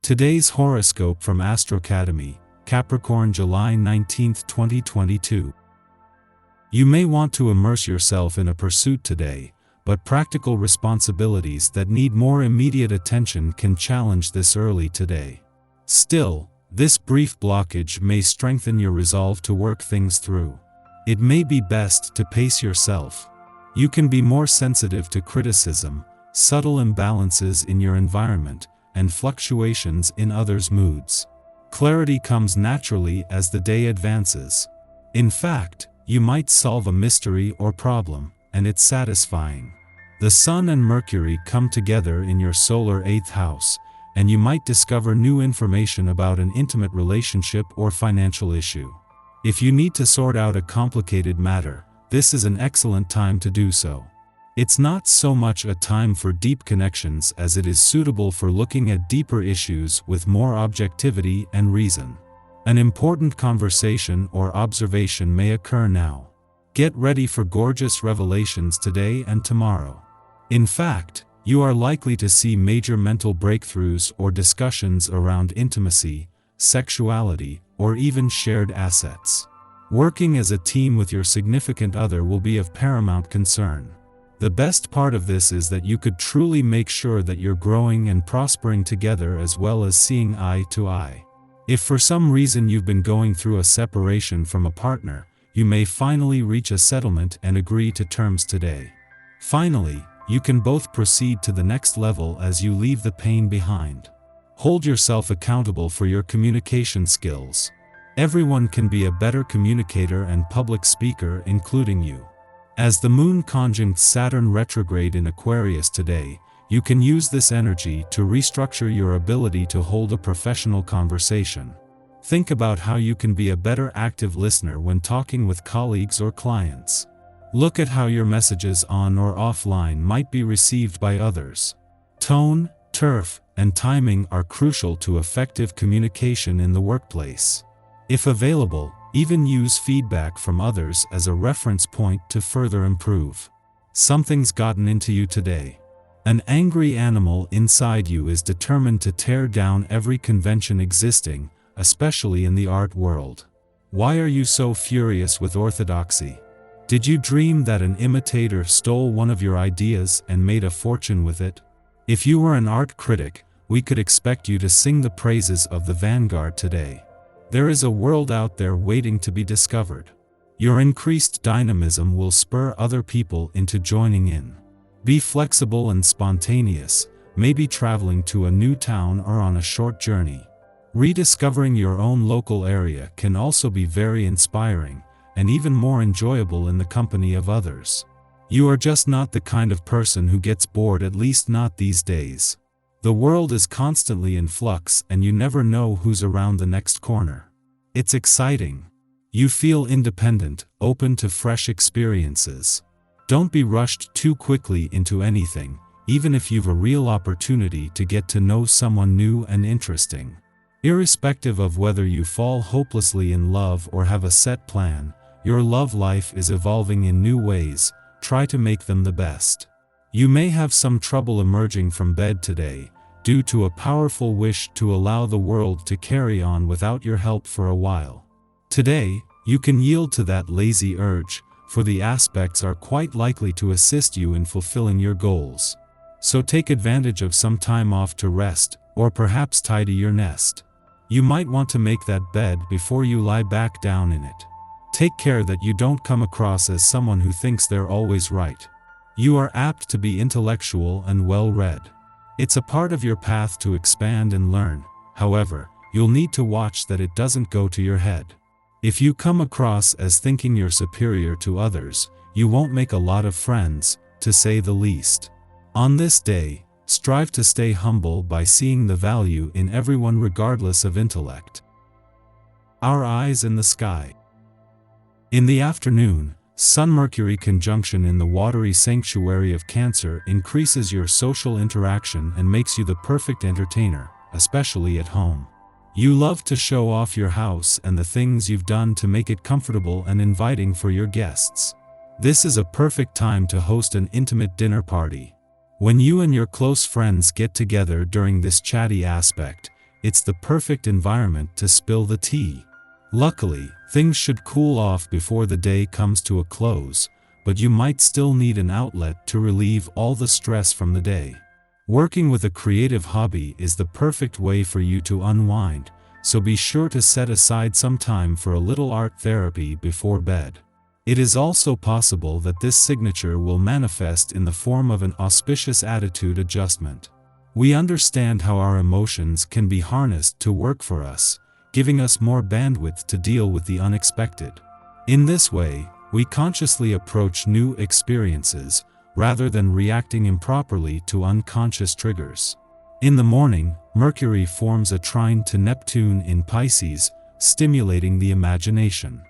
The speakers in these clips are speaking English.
Today's horoscope from Astrocademy, Capricorn July 19, 2022. You may want to immerse yourself in a pursuit today, but practical responsibilities that need more immediate attention can challenge this early today. Still, this brief blockage may strengthen your resolve to work things through. It may be best to pace yourself. You can be more sensitive to criticism, subtle imbalances in your environment, and fluctuations in others' moods. Clarity comes naturally as the day advances. In fact, you might solve a mystery or problem, and it's satisfying. The Sun and Mercury come together in your solar 8th house, and you might discover new information about an intimate relationship or financial issue. If you need to sort out a complicated matter, this is an excellent time to do so. It's not so much a time for deep connections as it is suitable for looking at deeper issues with more objectivity and reason. An important conversation or observation may occur now. Get ready for gorgeous revelations today and tomorrow. In fact, you are likely to see major mental breakthroughs or discussions around intimacy, sexuality, or even shared assets. Working as a team with your significant other will be of paramount concern. The best part of this is that you could truly make sure that you're growing and prospering together as well as seeing eye to eye. If for some reason you've been going through a separation from a partner, you may finally reach a settlement and agree to terms today. Finally, you can both proceed to the next level as you leave the pain behind. Hold yourself accountable for your communication skills. Everyone can be a better communicator and public speaker, including you. As the Moon conjuncts Saturn retrograde in Aquarius today, you can use this energy to restructure your ability to hold a professional conversation. Think about how you can be a better active listener when talking with colleagues or clients. Look at how your messages on or offline might be received by others. Tone, turf, and timing are crucial to effective communication in the workplace. If available, even use feedback from others as a reference point to further improve. Something's gotten into you today. An angry animal inside you is determined to tear down every convention existing, especially in the art world. Why are you so furious with orthodoxy? Did you dream that an imitator stole one of your ideas and made a fortune with it? If you were an art critic, we could expect you to sing the praises of the vanguard today. There is a world out there waiting to be discovered. Your increased dynamism will spur other people into joining in. Be flexible and spontaneous, maybe traveling to a new town or on a short journey. Rediscovering your own local area can also be very inspiring, and even more enjoyable in the company of others. You are just not the kind of person who gets bored, at least not these days. The world is constantly in flux and you never know who's around the next corner. It's exciting. You feel independent, open to fresh experiences. Don't be rushed too quickly into anything, even if you've a real opportunity to get to know someone new and interesting. Irrespective of whether you fall hopelessly in love or have a set plan, your love life is evolving in new ways. Try to make them the best. You may have some trouble emerging from bed today, due to a powerful wish to allow the world to carry on without your help for a while. Today, you can yield to that lazy urge, for the aspects are quite likely to assist you in fulfilling your goals. So take advantage of some time off to rest, or perhaps tidy your nest. You might want to make that bed before you lie back down in it. Take care that you don't come across as someone who thinks they're always right. You are apt to be intellectual and well-read. It's a part of your path to expand and learn. However, you'll need to watch that it doesn't go to your head. If you come across as thinking you're superior to others, you won't make a lot of friends, to say the least. On this day, strive to stay humble by seeing the value in everyone regardless of intellect. Our eyes in the sky. In the afternoon, Sun-Mercury conjunction in the watery sanctuary of Cancer increases your social interaction and makes you the perfect entertainer, especially at home. You love to show off your house and the things you've done to make it comfortable and inviting for your guests. This is a perfect time to host an intimate dinner party. When you and your close friends get together during this chatty aspect, it's the perfect environment to spill the tea. Luckily, things should cool off before the day comes to a close, but you might still need an outlet to relieve all the stress from the day. Working with a creative hobby is the perfect way for you to unwind, so be sure to set aside some time for a little art therapy before bed. It is also possible that this signature will manifest in the form of an auspicious attitude adjustment. We understand how our emotions can be harnessed to work for us, giving us more bandwidth to deal with the unexpected. In this way, we consciously approach new experiences, rather than reacting improperly to unconscious triggers. In the morning, Mercury forms a trine to Neptune in Pisces, stimulating the imagination.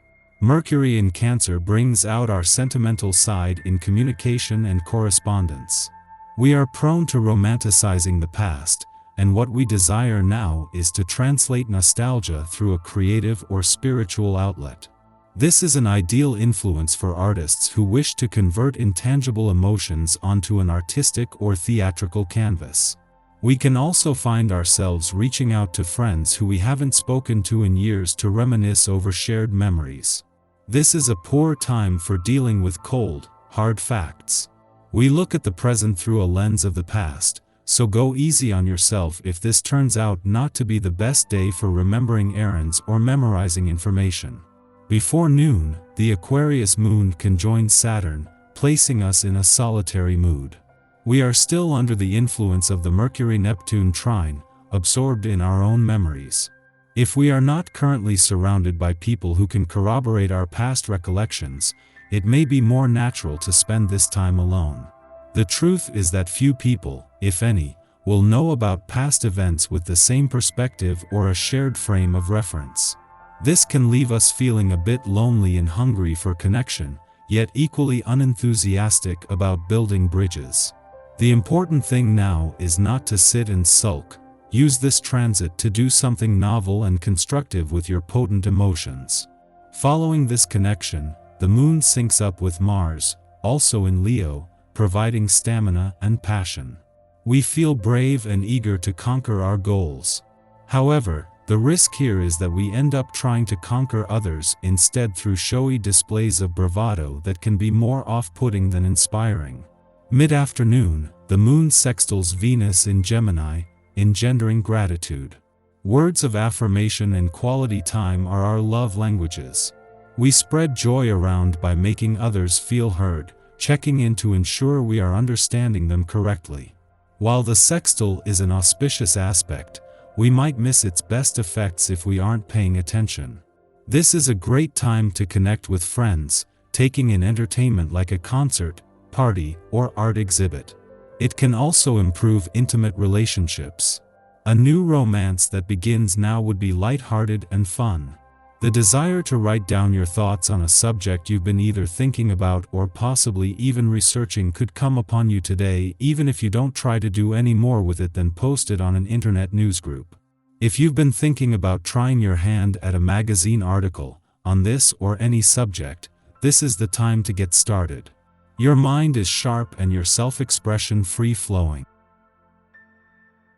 Mercury in Cancer brings out our sentimental side in communication and correspondence. We are prone to romanticizing the past, and what we desire now is to translate nostalgia through a creative or spiritual outlet. This is an ideal influence for artists who wish to convert intangible emotions onto an artistic or theatrical canvas. We can also find ourselves reaching out to friends who we haven't spoken to in years to reminisce over shared memories. This is a poor time for dealing with cold, hard facts. We look at the present through a lens of the past, so go easy on yourself if this turns out not to be the best day for remembering errands or memorizing information. Before noon, the Aquarius moon conjoins Saturn, placing us in a solitary mood. We are still under the influence of the Mercury-Neptune trine, absorbed in our own memories. If we are not currently surrounded by people who can corroborate our past recollections, it may be more natural to spend this time alone. The truth is that few people, if any, will know about past events with the same perspective or a shared frame of reference. This can leave us feeling a bit lonely and hungry for connection, yet equally unenthusiastic about building bridges. The important thing now is not to sit and sulk. Use this transit to do something novel and constructive with your potent emotions. Following this connection, the moon syncs up with Mars, also in Leo, providing stamina and passion. We feel brave and eager to conquer our goals. However, the risk here is that we end up trying to conquer others instead through showy displays of bravado that can be more off-putting than inspiring. Mid-afternoon, the moon sextiles Venus in Gemini, engendering gratitude. Words of affirmation and quality time are our love languages. We spread joy around by making others feel heard, checking in to ensure we are understanding them correctly. While the sextile is an auspicious aspect, we might miss its best effects if we aren't paying attention. This is a great time to connect with friends, taking in entertainment like a concert, party, or art exhibit. It can also improve intimate relationships. A new romance that begins now would be lighthearted and fun. The desire to write down your thoughts on a subject you've been either thinking about or possibly even researching could come upon you today, even if you don't try to do any more with it than post it on an internet newsgroup. If you've been thinking about trying your hand at a magazine article on this or any subject, this is the time to get started. Your mind is sharp and your self-expression free-flowing.